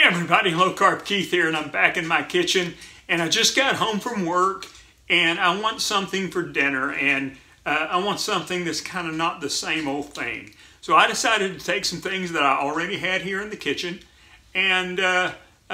everybody, Low Carb Keith here, and I'm back in my kitchen, and I just got home from work, and I want something for dinner, and I want something that's kind of not the same old thing. So I decided to take some things that I already had here in the kitchen and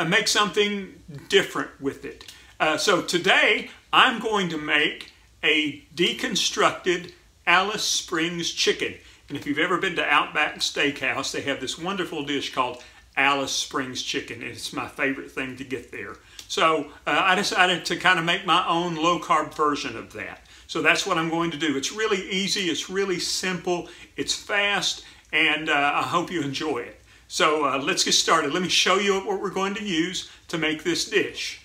make something different with it. So today I'm going to make a deconstructed Alice Springs chicken. And if you've ever been to Outback Steakhouse, they have this wonderful dish called Alice Springs chicken. It's my favorite thing to get there. So I decided to kind of make my own low-carb version of that. So that's what I'm going to do. It's really easy, it's really simple, it's fast, and I hope you enjoy it. So let's get started. Let me show you what we're going to use to make this dish.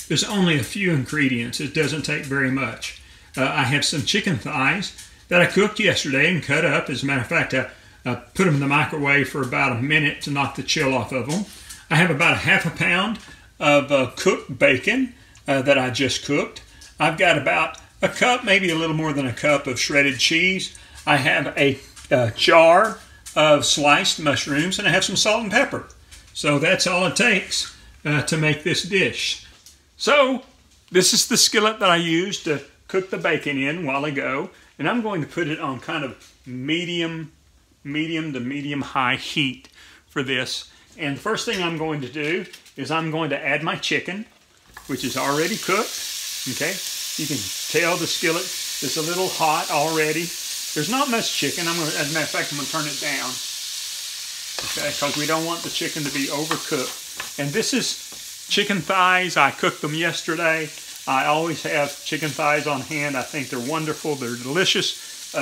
There's only a few ingredients. It doesn't take very much. I have some chicken thighs that I cooked yesterday and cut up. As a matter of fact, I put them in the microwave for about a minute to knock the chill off of them. I have about ½ pound of cooked bacon that I just cooked. I've got about a cup, maybe a little more than a cup of shredded cheese. I have a jar of sliced mushrooms, and I have some salt and pepper. So that's all it takes to make this dish. So this is the skillet that I used to cook the bacon in a while ago, and I'm going to put it on kind of medium to medium high heat for this. And the first thing I'm going to do is I'm going to add my chicken, which is already cooked. Okay, you can tell the skillet is a little hot already. There's not much chicken. As a matter of fact, I'm going to turn it down. Okay, because we don't want the chicken to be overcooked. And this is chicken thighs. I cooked them yesterday. I always have chicken thighs on hand. I think they're wonderful. They're delicious.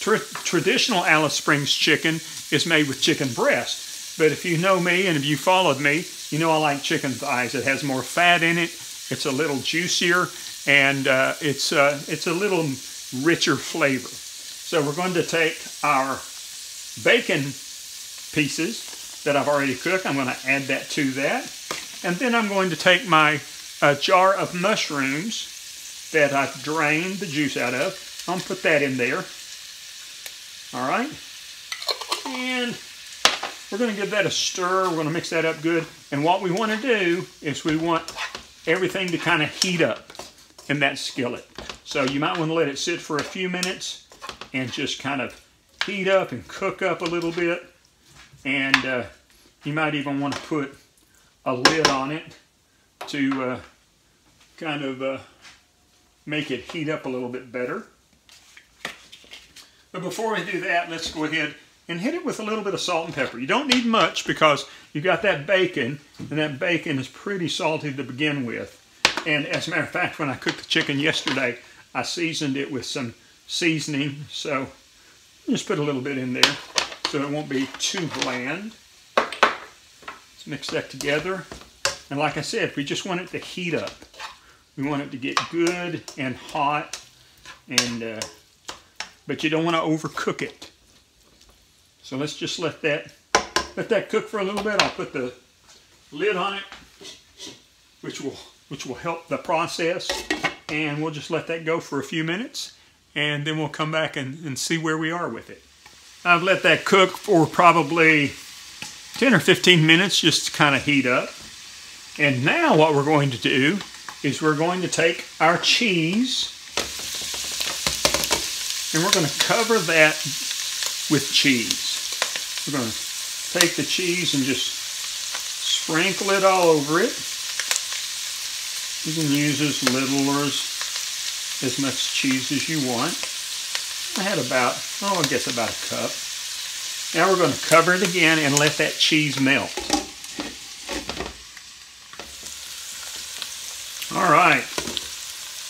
Traditional Alice Springs chicken is made with chicken breast. But if you know me and if you followed me, you know I like chicken thighs. It has more fat in it. It's a little juicier, and it's a little richer flavor. So we're going to take our bacon pieces that I've already cooked. I'm going to add that to that. And then I'm going to take my jar of mushrooms that I've drained the juice out of. I'll put that in there. All right. And we're going to give that a stir. We're going to mix that up good. And what we want to do is we want everything to kind of heat up in that skillet. So you might want to let it sit for a few minutes and just kind of heat up and cook up a little bit. And you might even want to put a lid on it to kind of make it heat up a little bit better. But before we do that, let's go ahead and hit it with a little bit of salt and pepper. You don't need much because you got that bacon, and that bacon is pretty salty to begin with. And as a matter of fact, when I cooked the chicken yesterday, I seasoned it with some seasoning. So just put a little bit in there so it won't be too bland. Let's mix that together. And like I said, we just want it to heat up. We want it to get good and hot, and but you don't want to overcook it. So let's just let that cook for a little bit. I'll put the lid on it, which will help the process, and we'll just let that go for a few minutes, and then we'll come back and see where we are with it. I've let that cook for probably 10 or 15 minutes just to kind of heat up. And now what we're going to do is we're going to take our cheese and we're going to cover that with cheese. We're going to take the cheese and just sprinkle it all over it. You can use as little or as much cheese as you want. I had about, I guess about a cup. Now we're going to cover it again and let that cheese melt. All right,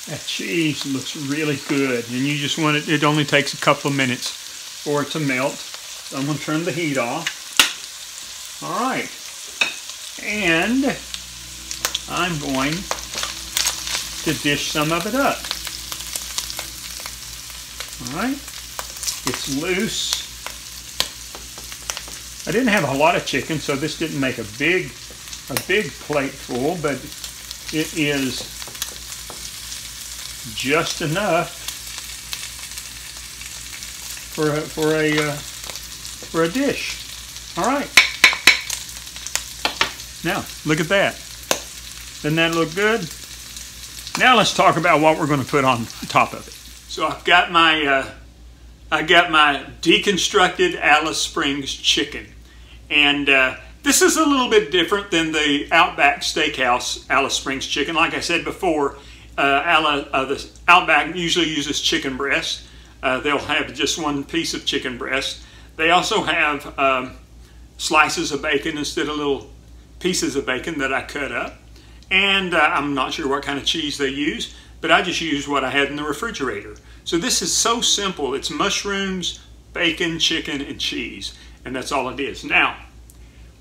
that cheese looks really good, and you just want it only takes a couple of minutes for it to melt. So I'm going to turn the heat off. All right, and I'm going to dish some of it up. All right, it's loose. I didn't have a lot of chicken, so this didn't make a big plate full, but it is just enough for a dish. All right. Now, look at that. Doesn't that look good? Now let's talk about what we're going to put on top of it. So I've got my deconstructed Alice Springs chicken. And this is a little bit different than the Outback Steakhouse Alice Springs chicken. Like I said before, the Outback usually uses chicken breast. They'll have just one piece of chicken breast. They also have slices of bacon instead of little pieces of bacon that I cut up. And I'm not sure what kind of cheese they use, but I just used what I had in the refrigerator. So this is so simple. It's mushrooms, bacon, chicken, and cheese. And that's all it is. Now,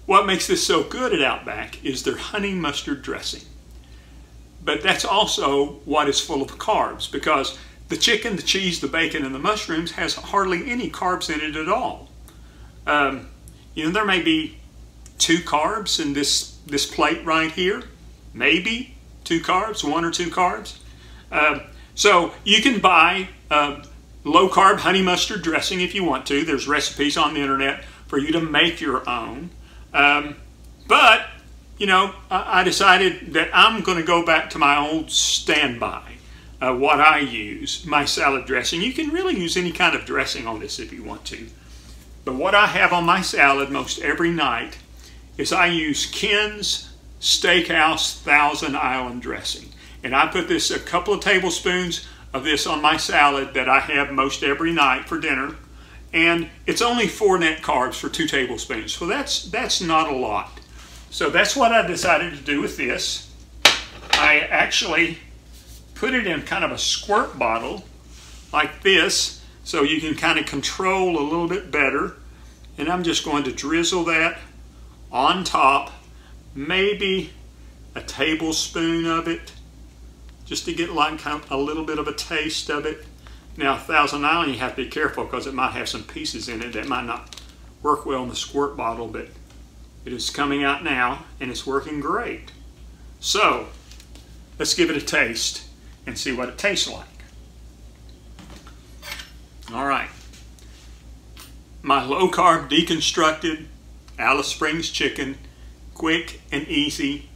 what makes this so good at Outback is their honey mustard dressing. But that's also what is full of carbs, because the chicken, the cheese, the bacon, and the mushrooms has hardly any carbs in it at all. You know, there may be 2 carbs in this plate right here. Maybe 2 carbs, 1 or 2 carbs. So you can buy low-carb honey mustard dressing if you want to. There's recipes on the internet for you to make your own. But, you know, I decided that I'm going to go back to my old standby, what I use, my salad dressing. You can really use any kind of dressing on this if you want to. But what I have on my salad most every night is I use Ken's Steakhouse Thousand Island dressing. And I put this, a couple of tablespoons of this on my salad that I have most every night for dinner. And it's only 4 net carbs for 2 tablespoons. So that's not a lot. So that's what I decided to do with this. I actually put it in kind of a squirt bottle like this, so you can kind of control a little bit better. And I'm just going to drizzle that on top, maybe a tablespoon of it, just to get like kind of a little bit of a taste of it. Now, Thousand Island, you have to be careful because it might have some pieces in it that might not work well in the squirt bottle, but it is coming out now and it's working great. So let's give it a taste and see what it tastes like. All right. My low-carb deconstructed Alice Springs chicken, quick and easy,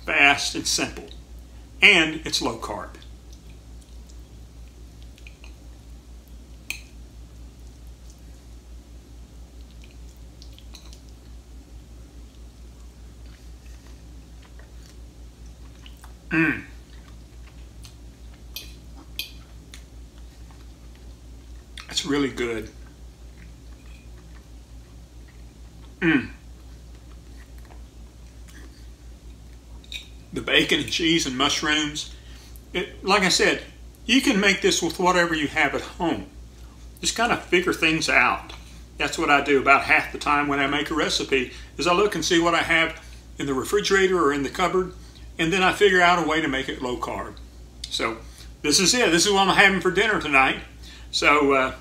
fast and simple. And it's low-carb. It's really good. The bacon and cheese and mushrooms, like I said, you can make this with whatever you have at home. Just kind of figure things out. That's what I do about half the time when I make a recipe, is I look and see what I have in the refrigerator or in the cupboard, and then I figure out a way to make it low carb. So this is it. This is what I'm having for dinner tonight. So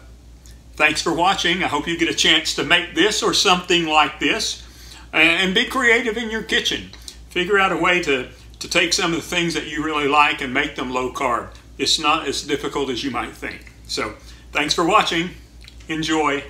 thanks for watching. I hope you get a chance to make this or something like this, and be creative in your kitchen. Figure out a way to take some of the things that you really like and make them low carb. It's not as difficult as you might think. So thanks for watching. Enjoy.